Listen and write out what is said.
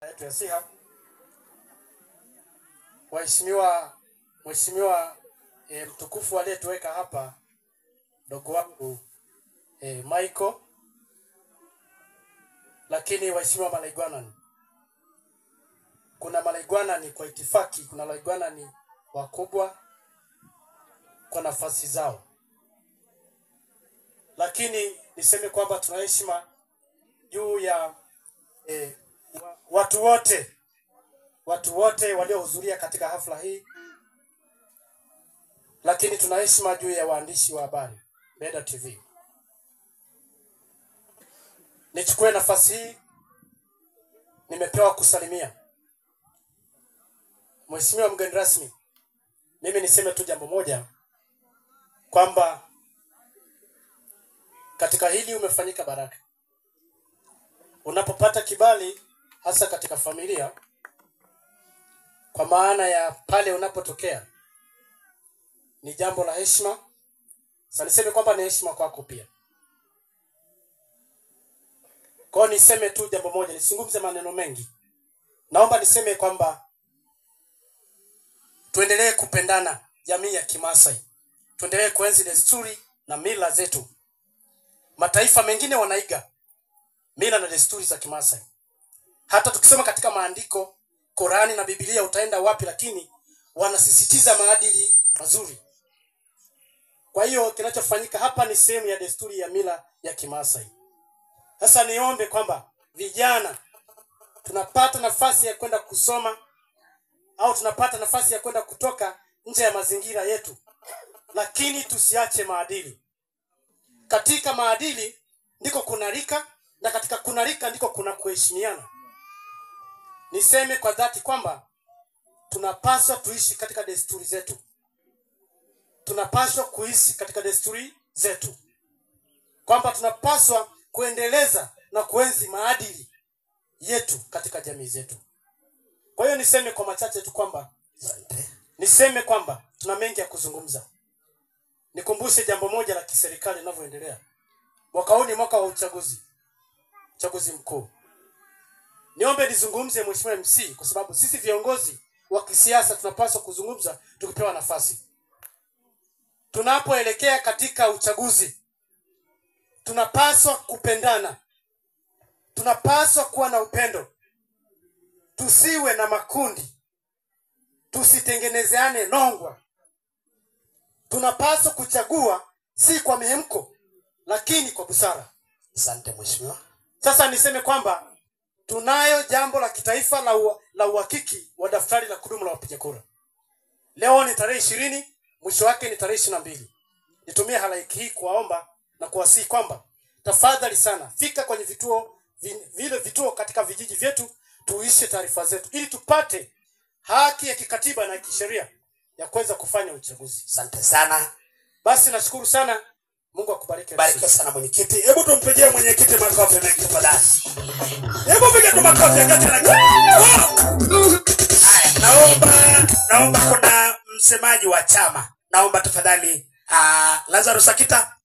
yetu ya Siha. Mheshimiwa mtukufu aliyetuweka hapa ndugu wangu Michael, lakini waheshimiwa malaigwanani, kuna malaigwanani kwa itifaki, kuna malaigwanani wakubwa kwa nafasi zao, lakini niseme kwamba tuna heshima juu ya watu wote waliohudhuria katika hafla hii, lakini tuna heshima juu ya waandishi wa habari Beda TV. Nichukue nafasi hii, nimepewa kusalimia Mheshimiwa mgeni rasmi. Mimi niseme tu jambo moja, kwamba katika hili umefanyika baraka. Unapopata kibali hasa katika familia, kwa maana ya pale unapotokea, ni jambo la heshima. Sasa niseme kwamba ni heshima kwako pia. Kwa niseme tu jambo moja, nisizungumze maneno mengi. Naomba niseme kwamba tuendelee kupendana, jamii ya Kimasai. Tuendelee kuenzi desturi na mila zetu. Mataifa mengine wanaiga mila na desturi za Kimasai. Hata tukisoma katika maandiko, Qurani na Biblia, utaenda wapi, lakini wanasisitiza maadili mazuri. Kwa hiyo kinachofanyika hapa ni sehemu ya desturi ya mila ya Kimasai. Sasa niombe kwamba vijana tunapata nafasi ya kwenda kusoma, au tunapata nafasi ya kwenda kutoka nje ya mazingira yetu, lakini tusiache maadili. Katika maadili ndiko kunarika, na katika kunarika ndiko kuna kuheshimiana. Niseme kwa dhati kwamba tunapaswa tuishi katika desturi zetu. Tunapaswa kuishi katika desturi zetu, kwamba tunapaswa kuendeleza na kuenzi maadili yetu katika jamii zetu. Kwa hiyo niseme kwa machache tu kwamba tuna mengi ya kuzungumza. Nikumbushe jambo moja la kiserikali linavyoendelea. Mwaka huu ni mwaka wa uchaguzi mkuu. Niombe nizungumze Mheshimiwa MC, kwa sababu sisi viongozi wa kisiasa tunapaswa kuzungumza tukipewa nafasi. Tunapoelekea katika uchaguzi, tunapaswa kupendana. Tunapaswa kuwa na upendo. Tusiwe na makundi. Tusitengenezeane nongwa. Tunapaswa kuchagua si kwa mihemko, lakini kwa busara. Asante mheshimiwa. Sasa niseme kwamba tunayo jambo la kitaifa la uhakiki wa daftari la kudumu la wapiga kura. Leo ni tarehe 20, mwisho wake ni tarehe 22. Nitumie halaiki hii kuwaomba na kuwasihi kwamba tafadhali sana fika kwenye vile vituo katika vijiji vyetu, tuishe taarifa zetu ili tupate haki ya kikatiba na kisheria ya kuweza kufanya uchaguzi. Asante sana. Basi nashukuru sana. Mungu akubariki. Bariki sana mwenyekiti. Hebu tumpigie mwenyekiti makofi mengi tafadhali. Hebu piga tu makofi akati na. Haya, naomba kuna msemaji wa chama. Naomba tafadhali Lazarus Akita